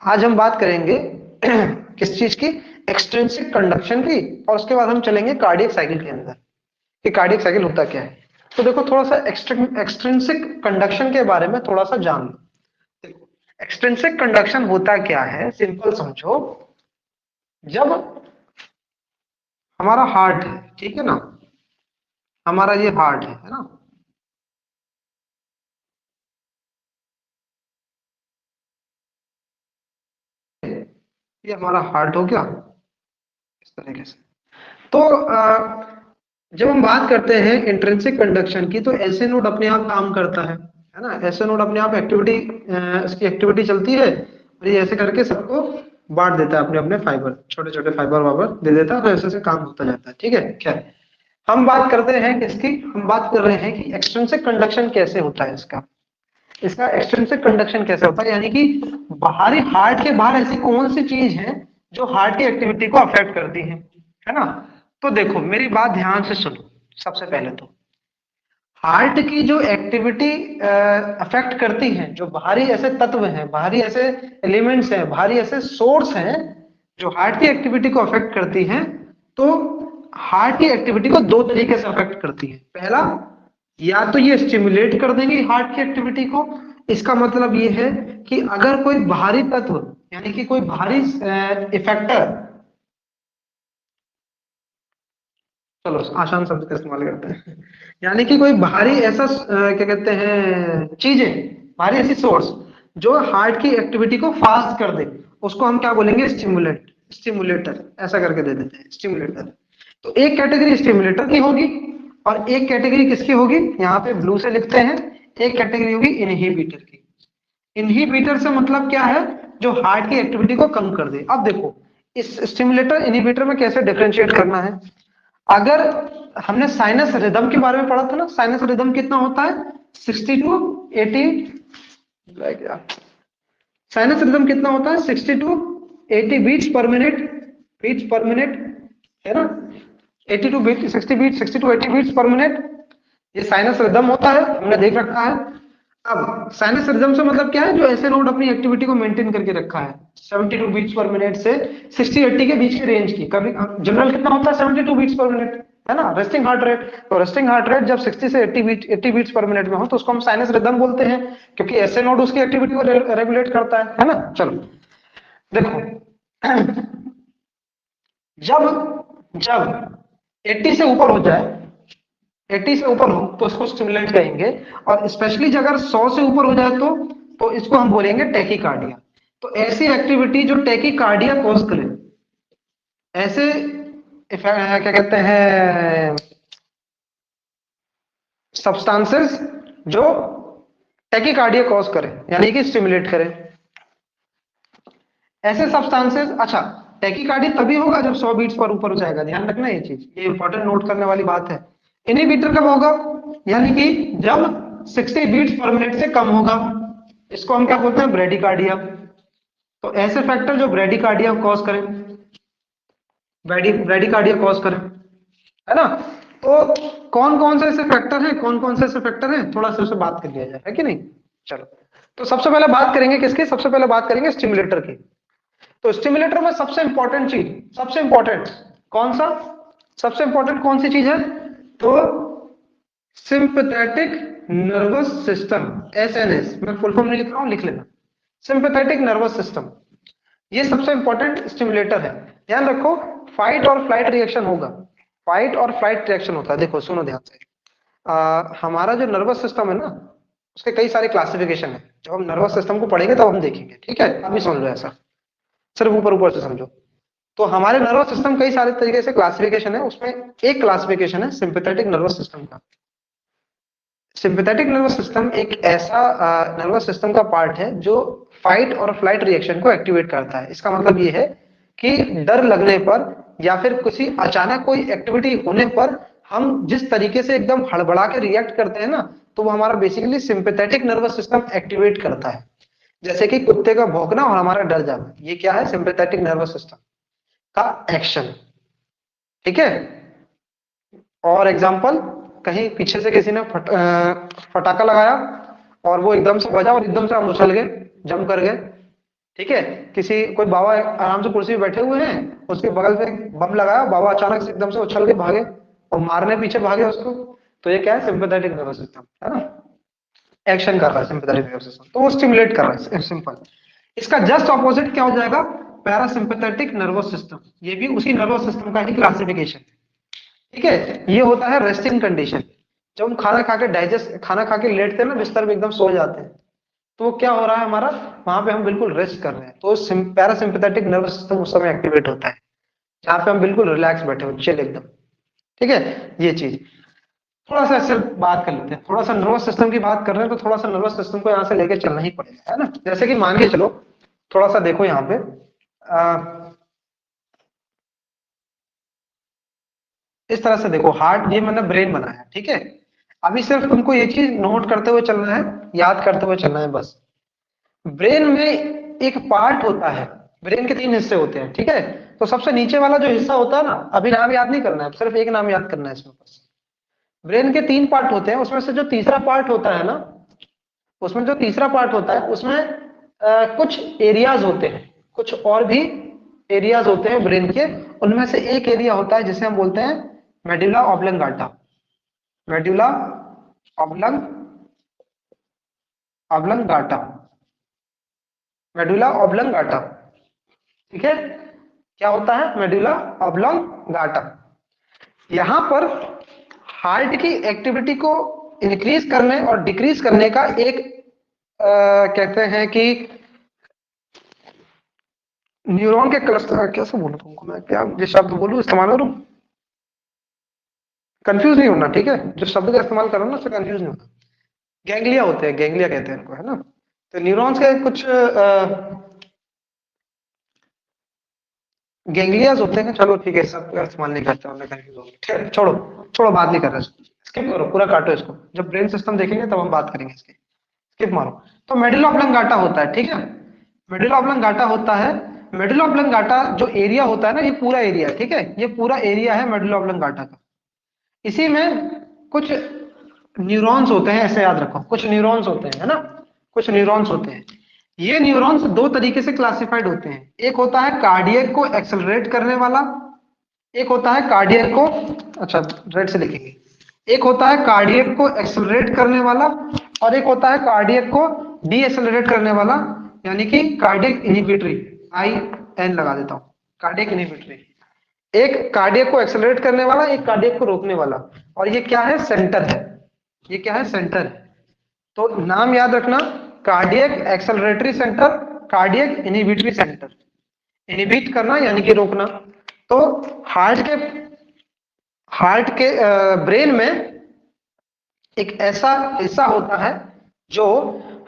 आज हम बात करेंगे किस चीज की, एक्सट्रिंसिक कंडक्शन की, और उसके बाद हम चलेंगे कार्डियक साइकिल के अंदर कि कार्डियक साइकिल होता क्या है। तो देखो थोड़ा सा एक्सट्रिंसिक कंडक्शन के बारे में थोड़ा सा जान लो। देखो एक्सट्रिंसिक कंडक्शन होता क्या है, सिंपल समझो। जब हमारा हार्ट है, ठीक है ना, हमारा ये हार्ट है ना, ये हमारा हार्ट हो गया इस तरीके से। तो जब हम बात करते हैं इंट्रिंसिक कंडक्शन की, तो एसए नोड अपने आप काम करता है ना। एसए नोड अपने आप एक्टिविटी, इसकी एक्टिविटी चलती है और ये ऐसे करके सबको बांट देता है, अपने अपने फाइबर, छोटे छोटे फाइबर वाइबर दे देता है, तो ऐसे से काम होता जाता है। ठीक है, खैर हम बात करते हैं किसकी, हम बात कर रहे हैं कि एक्सट्रिंसिक कंडक्शन कैसे होता है इसका। इसका एक्सट्रिंसिक कंडक्शन कैसे होता है, यानी कि बाहरी, हार्ट के बाहर ऐसी कौन सी चीज है जो हार्ट की एक्टिविटी को अफेक्ट करती है ना। तो देखो मेरी बात ध्यान से सुनो। सबसे पहले तो हार्ट की जो एक्टिविटी अफेक्ट करती है, जो बाहरी ऐसे तत्व हैं, बाहरी ऐसे एलिमेंट्स हैं, बाहरी ऐसे सोर्स हैं जो हार्ट की एक्टिविटी को अफेक्ट करती हैं, तो हार्ट की एक्टिविटी को दो तरीके से अफेक्ट करती है। पहला, या तो ये स्टिमुलेट कर देंगे हार्ट की एक्टिविटी को। इसका मतलब ये है कि अगर कोई बाहरी तत्व, यानी कि कोई बाहरी इफेक्टर, चलो आसान शब्द का इस्तेमाल करते हैं, यानी कि कोई बाहरी ऐसा क्या कहते हैं, चीजें, बाहरी ऐसी सोर्स जो हार्ट की एक्टिविटी को फास्ट कर दे, उसको हम क्या बोलेंगे, स्टिमुलेट, स्टिमुलेटर, ऐसा करके दे देते हैं, स्टिमुलेटर। तो एक कैटेगरी स्टिमुलेटर की होगी और एक कैटेगरी किसकी होगी, यहाँ पे ब्लू से लिखते हैं, एक कैटेगरी होगी इनहिबिटर की। इनहिबिटर से मतलब क्या है, जो हार्ट की एक्टिविटी को कम कर दे। अब देखो इस स्टिमुलेटर इनहिबिटर में कैसे डिफरेंशिएट करना है। अगर हमने साइनस रिदम के बारे में पढ़ा था ना, साइनस रिदम कितना होता है, 60 टू 80, साइनस रिदम कितना होता है, 60 to 80 beats per minute, beats per minute, है ना। 80 to beat 60 beat 60 to 80 beats per minute, ये साइनस रिदम होता है, हमने देख रखा है। अब साइनस रिदम से मतलब क्या है, जो ऐसे नोड अपनी एक्टिविटी को मेंटेन करके रखा है 72 बीट्स पर मिनट से 60-80 के बीच की रेंज की। कभी जनरल कितना होता है, 72 बीट्स पर मिनट, है ना, रेस्टिंग हार्ट रेट। तो रेस्टिंग हार्ट रेट जब 60 से 80 बीट्स पर मिनट में हो, तो उसको हम साइनस रिदम बोलते हैं, क्योंकि ऐसे नोड उसकी एक्टिविटी को रेगुलेट करता है ना। चलो देखो, जब जब 80 से ऊपर हो जाए, 80 से ऊपर हो तो इसको स्टिमुलेंट कहेंगे, और स्पेशली अगर 100 से ऊपर हो जाए तो इसको हम बोलेंगे टैकीकार्डिया। तो ऐसी एक्टिविटी जो टैकीकार्डिया कॉज करे, ऐसे क्या कहते हैं, सब्सटेंसेस जो टैकीकार्डिया कॉज करे, यानी कि स्टिमुलेट करे, ऐसे सब्सटेंसेस। अच्छा, टैकीकार्डी तभी होगा जब 100 बीट्स पर ऊपर हो जाएगा, ध्यान रखना ये चीज, ये इंपॉर्टेंट नोट करने वाली बात है। इनहिबिटर कब होगा, यानी कि जब 60 बीट्स पर मिनट से कम होगा, इसको हम क्या बोलते हैं, ब्रेडिकार्डिया। तो ऐसे फैक्टर जो ब्रेडिकार्डिया कॉज करें, ब्रेडिकार्डिया कॉज करें, है ना। तो कौन कौन से ऐसे फैक्टर हैं, कौन कौन से ऐसे फैक्टर हैं, थोड़ा सा उससे बात कर लिया जाए, है कि नहीं। चलो, तो सबसे पहले बात करेंगे किसकी, सबसे पहले बात करेंगे स्टिमुलेटर की। तो स्टिमुलेटर में सबसे इंपॉर्टेंट चीज, सबसे इंपॉर्टेंट कौन सा, सबसे इंपॉर्टेंट कौन सी चीज है, तो सिंपैथेटिक नर्वस सिस्टम, एसएनएस। मैं फुल फॉर्म नहीं लिख रहा हूं, लिख लेना, सिंपैथेटिक नर्वस सिस्टम। ये सबसे इंपॉर्टेंट स्टिमुलेटर है। ध्यान रखो, फाइट और फ्लाइट रिएक्शन होगा, फाइट और फ्लाइट रिएक्शन होता है। देखो सुनो ध्यान से, हमारा जो नर्वस सिस्टम है ना, उसके कई सारे क्लासिफिकेशन है। जब हम नर्वस सिस्टम को पढ़ेंगे तब हम देखेंगे, ठीक है, अभी समझ लो ऐसा, सिर्फ ऊपर ऊपर से समझो। तो हमारे नर्वस सिस्टम कई सारे तरीके से क्लासिफिकेशन है, उसमें एक क्लासिफिकेशन है सिंपैथेटिक नर्वस सिस्टम का। सिंपैथेटिक नर्वस सिस्टम एक ऐसा नर्वस सिस्टम का पार्ट है जो फाइट और फ्लाइट रिएक्शन को एक्टिवेट करता है। इसका मतलब ये है कि डर लगने पर या फिर किसी अचानक कोई एक्टिविटी होने पर हम जिस तरीके से एकदम हड़बड़ा के रिएक्ट करते हैं ना, तो वो हमारा basically sympathetic nervous system activate करता है। जैसे कि कुत्ते का भौंकना और हमारा डर जाना, ये क्या है, सिंपैथेटिक नर्वस सिस्टम का एक्शन, ठीक है। और एग्जांपल, कहीं पीछे से किसी ने फटाका लगाया और वो एकदम से बजा और एकदम से हम उछल गए, जंप कर गए, ठीक है, किसी कोई बाबा आराम से कुर्सी पे बैठे हुए हैं, उसके बगल में बम लगाया, बाबा अचानक से एकदम से उछल के भागे और मारने पीछे भागे उसको, तो ये क्या है, सिंपैथेटिक नर्वस सिस्टम है ना, एक्शन कर रहा है सिंपैथेटिक नर्वस सिस्टम, तो वो स्टिमुलेट कर रहा है, सिंपल। इसका जस्ट ऑपोजिट क्या हो जाएगा, पैरासिम्पैथेटिक नर्वस सिस्टम, ये भी उसी नर्वस सिस्टम का ही क्लासिफिकेशन है। ठीक है, ये होता है रेस्टिंग कंडीशन, जब हम खाना खा के डाइजेस्ट, खाना खा के लेटते हैं ना बिस्तर में एकदम सो जाते हैं, तो क्या हो रहा है हमारा, वहां पे हम बिल्कुल रेस्ट कर रहे हैं, तो पैरासिम्पैथेटिक नर्वस सिस्टम उस समय एक्टिवेट होता है, जहाँ पे हम बिल्कुल रिलैक्स बैठे हो, चिल एकदम। ठीक है, ये चीज थोड़ा सा इससे बात कर लेते हैं, थोड़ा सा नर्वस सिस्टम की बात कर रहे हैं, तो थोड़ा सा नर्वस सिस्टम को यहाँ से लेके चलना ही पड़ेगा, है ना। जैसे कि मान के चलो, थोड़ा सा देखो यहाँ पे, इस तरह से देखो, हार्ट, ये मैंने ब्रेन बनाया, ठीक है। अभी सिर्फ तुमको ये चीज नोट करते हुए चलना है, याद करते हुए चलना है बस। ब्रेन में एक पार्ट होता है, ब्रेन के 3 हिस्से होते हैं, ठीक है। तो सबसे नीचे वाला जो हिस्सा होता है ना, अभी नाम याद नहीं करना है, सिर्फ एक नाम याद करना है इसमें बस। ब्रेन के 3 पार्ट होते हैं, उसमें से जो तीसरा पार्ट होता है ना, उसमें जो तीसरा पार्ट होता है उसमें कुछ एरियाज होते हैं, कुछ और भी एरियाज होते हैं ब्रेन के। उनमें से एक एरिया होता है जिसे हम बोलते हैं medulla oblongata, medulla oblong oblongata, medulla oblongata. ठीक है, क्या होता है, मेडुला ऑब्लंगाटा। यहां पर हार्ट की एक्टिविटी को इंक्रीज करने और डिक्रीज करने का एक कहते हैं कि न्यूरॉन के क्लस्टर, कैसे बोलूं तुमको मैं, क्या जिस शब्द बोलूं इस्तेमाल करूं, कंफ्यूज नहीं होना, ठीक है, जो शब्द का इस्तेमाल करो ना उससे कंफ्यूज नहीं होना। गैंग्लिया होते हैं, गैंग्लिया कहते हैं इनको, है ना। तो न्यूरॉन्स के कुछ गैंग्लियाज होते हैं, चलो ठीक है, सब का इस्तेमाल नहीं करता हूं मैं, कंफ्यूज हो गया, छोड़ो, छोड़ो, बात नहीं कर रहे, स्किप करो, पूरा काटो इसको, जब ब्रेन सिस्टम देखेंगे तब हम बात करेंगे इसकी, स्किप मारो। तो मेडुला ऑब्लंगाटा होता है, ठीक है, मेडुला ऑब्लंगाटा होता है। मेडुला ऑब्लंगाटा जो एरिया होता है ना, ये पूरा एरिया, ठीक है, ये पूरा एरिया है मेडुला ऑब्लंगाटा का। इसी में कुछ न्यूरॉन्स होते हैं, ऐसे याद रखो, कुछ न्यूरॉन्स होते हैं, है ना, कुछ न्यूरॉन्स होते हैं। ये न्यूरॉन्स दो तरीके से क्लासिफाइड होते हैं, एक होता है कार्डियक को एक्सेलरेट करने वाला, एक होता है कार्डियक को, अच्छा रेड से लिखेंगे, एक होता है कार्डियक को एक्सेलरेट करने वाला, और एक होता है कार्डियक को डी एक्सेलरेट करने वाला, यानी कि कार्डियक इनहिबिटरी, आई एन लगा देता हूं, कार्डियक इनहिबिटरी। एक कार्डियक को एक्सेलरेट करने वाला, एक कार्डियक को रोकने वाला, और ये क्या है, सेंटर है, ये क्या है, सेंटर है। तो नाम याद रखना, cardiac acceleratory centre, cardiac inhibitory centre, inhibit करना यानी कि रोकना। तो हार्ट के ब्रेन में एक ऐसा हिस्सा होता है जो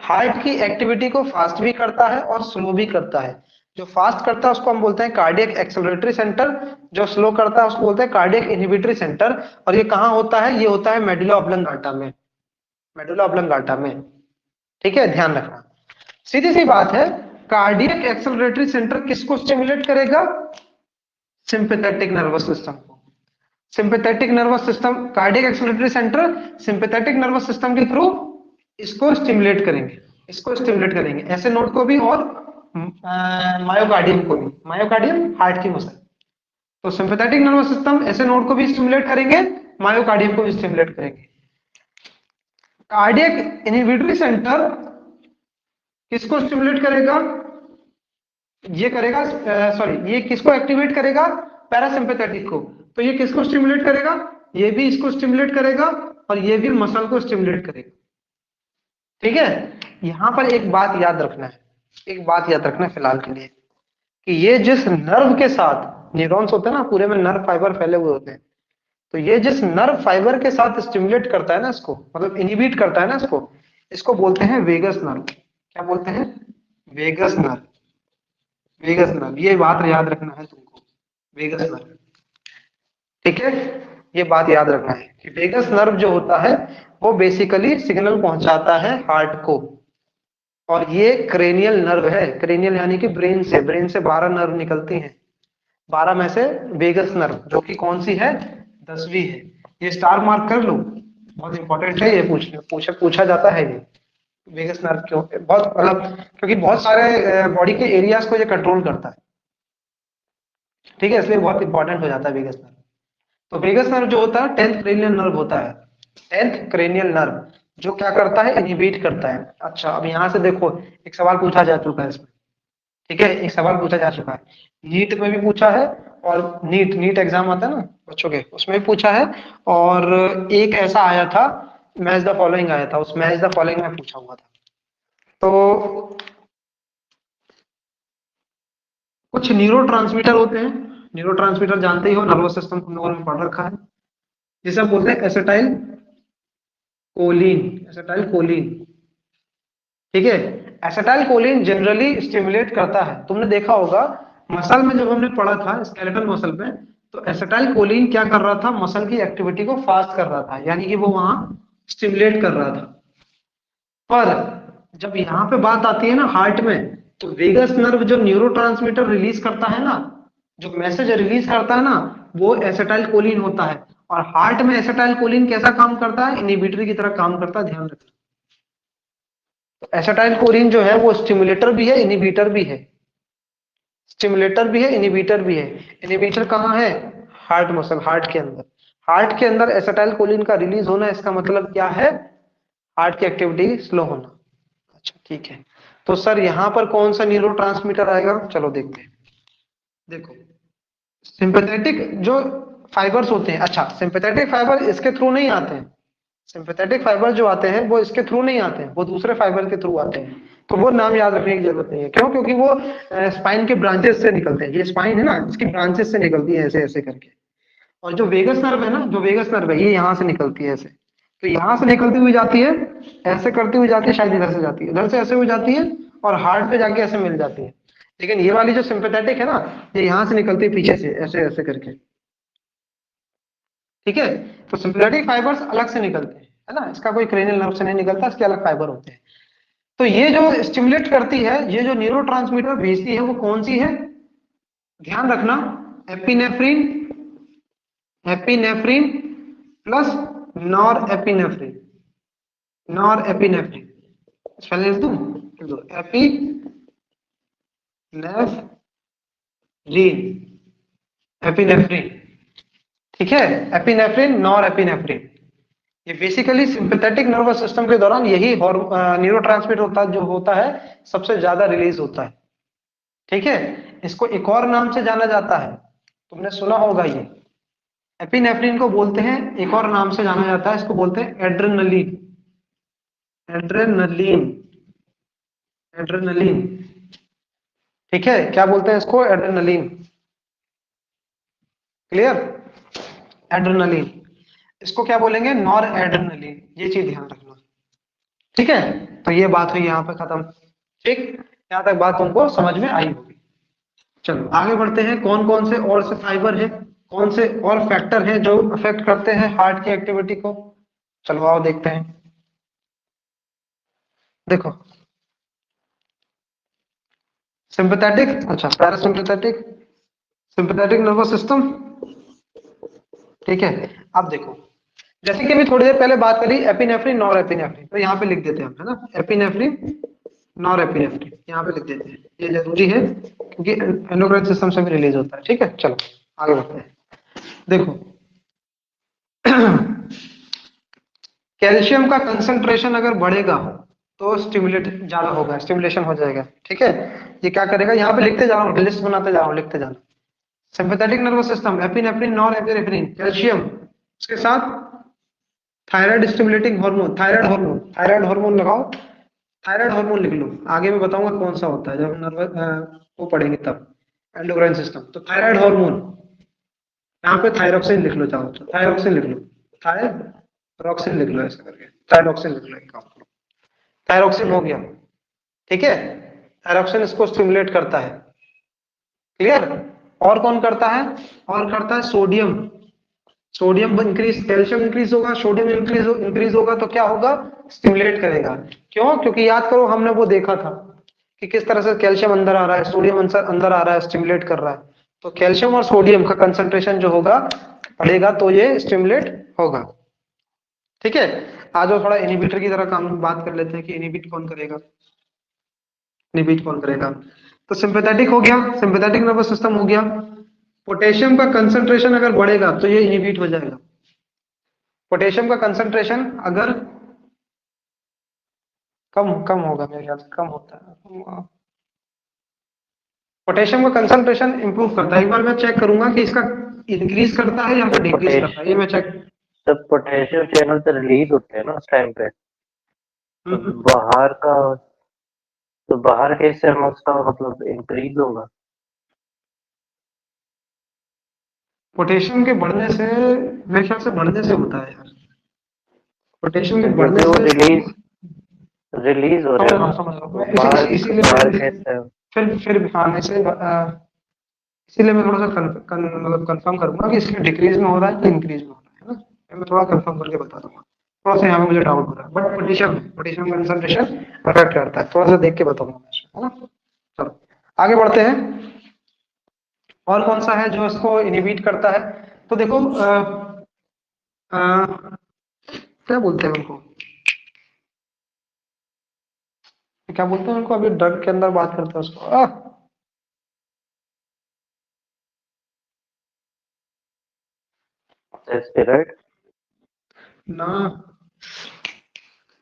हार्ट की एक्टिविटी को फास्ट भी करता है और स्लो भी करता है। जो फास्ट करता है उसको हम बोलते हैं कार्डियक एक्सेलरेटरी सेंटर, जो स्लो करता है उसको बोलते हैं कार्डियक इनहिबिटरी सेंटर। और ये कहाँ होता है, ये होता है मेडुला ऑब्लंगाटा में, मेडुला ऑब्लंगाटा में। ठीक है, ध्यान रखना, सीधी सी बात है, कार्डियक एक्सेलरेटरी सेंटर किसको स्टिमुलेट करेगा, सिंपैथेटिक नर्वस सिस्टम को। Sympathetic nervous system, cardiac acceleratory centre sympathetic nervous system के थ्रू इसको स्टिमुलेट करेंगे, इसको स्टिमुलेट करेंगे, ऐसे नोड को भी और मायोकार्डियम को भी, मायोकार्डियम हार्ट की मसल। तो सिंपैथेटिक नर्वस सिस्टम ऐसे नोड को भी स्टिमुलेट करेंगे, मायोकार्डियम को भी स्टिमुलेट करेंगे। कार्डियक इनहिबिटरी सेंटर किसको स्टिमुलेट करेगा, ये करेगा, सॉरी, ये किसको एक्टिवेट करेगा, पैरासिम्पैथेटिक को। तो ये किसको स्टिमुलेट करेगा, ये भी इसको स्टिमुलेट करेगा, और ये भी मसल को स्टिमुलेट करेगा। ठीक है, यहां पर एक बात याद रखना है, एक बात याद रखना है फिलहाल के लिए, कि ये जिस नर्व के साथ न्यूरॉन्स होते हैं ना, पूरे में नर्व फाइबर फैले हुए होते हैं, तो ये जिस नर्व फाइबर के साथ स्टिमुलेट करता है ना इसको, मतलब इनहिबिट करता है ना इसको, इसको बोलते हैं वेगस नर्व। क्या बोलते हैं, वेगस नर्व, वेगस नर्व, ये बात याद रखना है तुमको, वेगस नर्व। ठीक है, ये बात याद रखना है कि वेगस नर्व जो होता है वो बेसिकली सिग्नल पहुंचाता है हार्ट को, और ये क्रेनियल नर्व है, क्रेनियल यानी कि ब्रेन से 12 नर्व निकलती हैं, 12 में से वेगस नर्व जो कि कौन सी है, 10वीं है। ये स्टार मार्क कर लो, बहुत इंपॉर्टेंट है, ये पूछा जाता है ये, वेगस नर्व क्यों बहुत मतलब, क्योंकि बहुत सारे बॉडी के एरियाज को ये कंट्रोल करता है, ठीक है, इसलिए बहुत इंपॉर्टेंट हो जाता है वेगस नर्व। तो वेगस नर्व जो होता है 10th क्रेनियल नर्व होता है, 10th क्रेनियल नर्व, जो क्या करता है, इनहिबिट करता है। अच्छा, अब यहाँ से देखो, एक सवाल पूछा जा चुका है इसमें, ठीक है, एक सवाल पूछा जा चुका है, नीट में भी पूछा है, और नीट नीट एग्जाम आता है ना बच्चों के, उसमें भी पूछा है, और एक ऐसा आया था, मैच द फॉलोइंग आया था, उस मैच द फॉलोइंग में पूछा हुआ था। तो कुछ न्यूरोट्रांसमीटर होते हैं, न्यूरोट्रांसमीटर जानते ही हो, नर्वस सिस्टम तुम लोगों ने पढ़ रखा है, जिसे हम बोलते हैं एसिटाइल कोलिन, एसिटाइल कोलिन, ठीक है। एसिटाइल कोलिन जनरली स्टिमुलेट करता है, तुमने देखा होगा मसल में जब हमने पढ़ा था स्केलेटल मसल में, तो एसिटाइल कोलिन क्या कर रहा था, मसल की एक्टिविटी को फास्ट कर रहा था, यानी कि वो वहां स्टिमुलेट कर रहा था। पर जब यहाँ पे बात आती है ना हार्ट में, तो वेगस नर्व जो न्यूरोट्रांसमीटर रिलीज करता है ना, जो मैसेज रिलीज करता है ना, वो एसिटाइल कोलिन होता है। और हार्ट में एसिटाइल कोलिन कैसा काम करता है, इनहिबिटरी की तरह काम करता है, ध्यान रखना। तो एसिटाइल कोलिन जो है वो स्टिमुलेटर भी है, इनहिबिटर भी है, स्टिमुलेटर भी है, इनहिबिटर भी है। इनहिबिटर कहाँ है, हार्ट मसल, हार्ट के अंदर। हार्ट के अंदर एसिटाइल कोलिन का रिलीज होना, इसका मतलब क्या है, हार्ट की एक्टिविटी स्लो होना। अच्छा ठीक है, तो सर यहाँ पर कौन सा न्यूरोट्रांसमीटर आएगा, चलो देखते हैं। देखो, सिंपैथेटिक जो फाइबर्स होते हैं, अच्छा सिंपैथेटिक फाइबर इसके थ्रू नहीं आते हैं, सिंपैथेटिक फाइबर जो आते हैं वो इसके थ्रू नहीं आते हैं, वो दूसरे फाइबर के थ्रू आते हैं। तो वो नाम याद रखने की जरूरत नहीं है, क्यों, क्योंकि वो स्पाइन के ब्रांचेस से निकलते हैं, ये स्पाइन है ना, इसकी ब्रांचेस से निकलती है ऐसे ऐसे करके। और जो वेगस नर्व है ना, जो वेगस नर्व है, ये यहाँ से निकलती है ऐसे, तो यहाँ से निकलती हुई जाती है, ऐसे करती हुई जाती है, शायद इधर से जाती है, इधर से ऐसे हुई जाती है, और हार्ट पे जाके ऐसे मिल जाती है। लेकिन ये वाली जो सिंपैथेटिक है ना, ये यहाँ से निकलती है पीछे से, ऐसे ऐसे करके, ठीक है। तो सिंपैथेटिक फाइबर्स अलग से निकलते हैं, है ना, इसका कोई क्रेनियल नर्व से नहीं निकलता, इसके अलग फाइबर होते हैं। तो ये जो स्टिमुलेट करती है, ये जो न्यूरोट्रांसमीटर भेजती है, वो कौन सी है, ध्यान रखना, epinephrine, epinephrine plus nor epinephrine, nor epinephrine, spelling लिख दूं, लिख दो, एपिनेफ्रीन, एपिनेफ्रिन, ठीक है, एपिनेफ्रिन, नॉर एपिनेफ्रिन। ये बेसिकली सिंपैथेटिक नर्वस सिस्टम के दौरान यही न्यूरोट्रांसमीटर होता है, जो होता है सबसे ज्यादा रिलीज होता है, ठीक है। इसको एक और नाम से जाना जाता है, तुमने सुना होगा ये, एपिनेफ्रिन को बोलते हैं, एक और नाम से जाना जाता है, इसको बोलते हैं एड्रेनलिन, एड्रेनलिन, एड्रेनलिन, ठीक है, क्या बोलते हैं इसको, एड्रेनलिन, क्लियर, एड्रेनलिन। इसको क्या बोलेंगे, नॉर एड्रेनलिन, ये चीज ध्यान रखना, ठीक है। तो ये बात हुई यहाँ पे खत्म, ठीक, यहाँ तक बात तुमको समझ में आई होगी। चलो आगे बढ़ते हैं, कौन कौन से और से फाइबर है, कौन से और फैक्टर हैं जो अफेक्ट करते हैं हार्ट की एक्टिविटी को, चलो आओ देखते हैं। देखो, सिंपैथेटिक, अच्छा पैरासिम्पैथेटिक, सिंपैथेटिक नर्वस सिस्टम, ठीक है। अब देखो, जैसे कि अभी थोड़ी देर पहले बात करी एपिनेफ्रिन नॉर एपिनेफ्रिन, तो यहाँ पे लिख देते हैं हम, है ना, एपिनेफ्रिन नॉर एपिनेफ्रिन, यहाँ पे लिख देते हैं, ये जरूरी है क्योंकि एंडोक्राइन सिस्टम से भी रिलीज होता है, ठीक है। चलो आगे बढ़ते हैं। देखो, कैल्शियम का कंसंट्रेशन अगर बढ़ेगा तो स्टिमुलेट ज्यादा होगा, स्टिमुलेशन हो जाएगा, ठीक है। ये क्या करेगा, यहाँ पे लिखते जा रहा हूँ, लिस्ट बनाते जा रहा हूँ, लिखते जाना। Sympathetic nervous system, epinephrine nor epinephrine, calcium, उसके साथ thyroid stimulating hormone, thyroid hormone, thyroid hormone लगाओ, थायराइड हार्मोन लिख लो, आगे मैं बताऊंगा कौन सा होता है, जब नर्वस वो पढ़ेंगे तब, एंडोक्राइन सिस्टम। तो थायराइड हार्मोन, यहाँ पे थायरोक्सिन लिख लो, चाहो तो थायरोक्सिन लिख लो, थायरोक्सिन लिख लो, ऐसा करके थायरोक्सिन लिख लो, एक काम करो, थायरोक्सिन हो गया, ठीक है। थायरोक्सिन इसको स्टिमुलेट करता है, क्लियर। और कौन करता है, और करता है sodium, sodium increase, calcium increase होगा, सोडियम इंक्रीज होगा तो क्या होगा, स्टिमुलेट करेगा। क्यों, क्योंकि याद करो हमने वो देखा था कि किस तरह से कैल्शियम अंदर आ रहा है, सोडियम अंदर आ रहा है, स्टिमुलेट कर रहा है। तो कैल्शियम और सोडियम का कंसंट्रेशन जो होगा बढ़ेगा तो ये स्टिमुलेट होगा, ठीक है। आ जाओ थोड़ा इनहिबिटर की तरह काम बात कर लेते हैं कि इनहिबिट कौन करेगा। तो सिंपैथेटिक हो गया, सिंपैथेटिक नर्वस सिस्टम हो गया। पोटेशियम का कंसंट्रेशन अगर बढ़ेगा तो ये इनहिबिट हो जाएगा। पोटेशियम का कंसंट्रेशन अगर कम कम होगा, मेरे ख्याल से कम होता है। पोटेशियम का कंसंट्रेशन इंप्रूव करता है। एक बार मैं चेक करूंगा कि इसका इंक्रीज करता है या फिर जब डिक्रीज करता है, ये मैं चेक। पोटेशियम चैनल से रिलीज होते हैं ना उस टाइम पे, तो हम्म। बाहर का, तो बाहर के हिस्से में उसका मतलब इंक्रीज होगा। पोटेशियम के बढ़ने से, मेरे ख्याल से बढ़ने से होता है यार। पोटेशियम के बढ़ने क्योंकि वो से रिलीज हो रहे समझ हो रहा ना, हूँ समझ रहा हूँ वो मैं, इसीलिए बाहर मैं के हिस्से में। फिर हाँ इसे इसीलिए मैं थोड़ा सा मतलब कंफर्म करूंगा कि इसके डिक्रीज में हो रहा है कि इंक्रीज में हो रहा है ना। मैं थोड़ा कंफर्म करके बता दूंगा। थोड़ा सा यहाँ पे मुझे डाउट हो रहा है, बट पोटेशियम कंसंट्रेशन अफेक्ट करता है, थोड़ा सा देख के बताऊंगा मैं इसको, है ना। चलो आगे बढ़ते हैं। और कौन सा है जो इसको इनहिबिट करता है। तो देखो अ, क्या बोलते हैं उनको, क्या बोलते हैं उनको, अभी ड्रग के अंदर बात करते हैं उसको स्टेरॉइड। ना,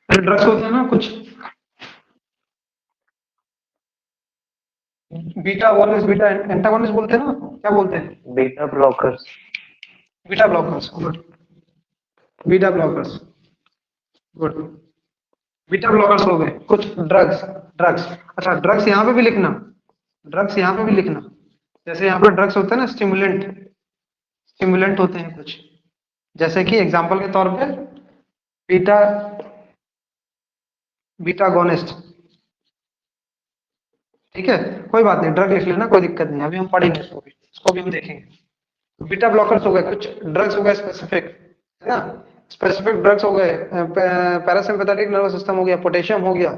ड्रग्स होते हैं ना कुछ, बीटा अगोनिस्ट बीटा एंटागोनिस्ट बोलते हैं ना, क्या बोलते हैं। Beta blockers. Beta blockers, good. Beta blockers, good. Beta blockers हो गए कुछ। ड्रग्स, ड्रग्स, अच्छा ड्रग्स यहाँ पे भी लिखना, ड्रग्स यहाँ पे भी लिखना। जैसे यहाँ पे ड्रग्स होते हैं ना, स्टिमुलेंट, स्टिमुलेंट होते हैं कुछ। जैसे कि एग्जांपल के तौर पे बीटा, बीटा अगोनिस्ट, ठीक है। कोई बात नहीं, ड्रग लिख लेना, कोई दिक्कत नहीं, अभी हम पढ़ेंगे इसको भी हम देखेंगे। बीटा ब्लॉकर्स हो गए कुछ, ड्रग्स हो गए स्पेसिफिक, है ना। स्पेसिफिक ड्रग्स हो गए, पैरासिम्पैथेटिक नर्वस सिस्टम हो गया, पोटेशियम हो गया,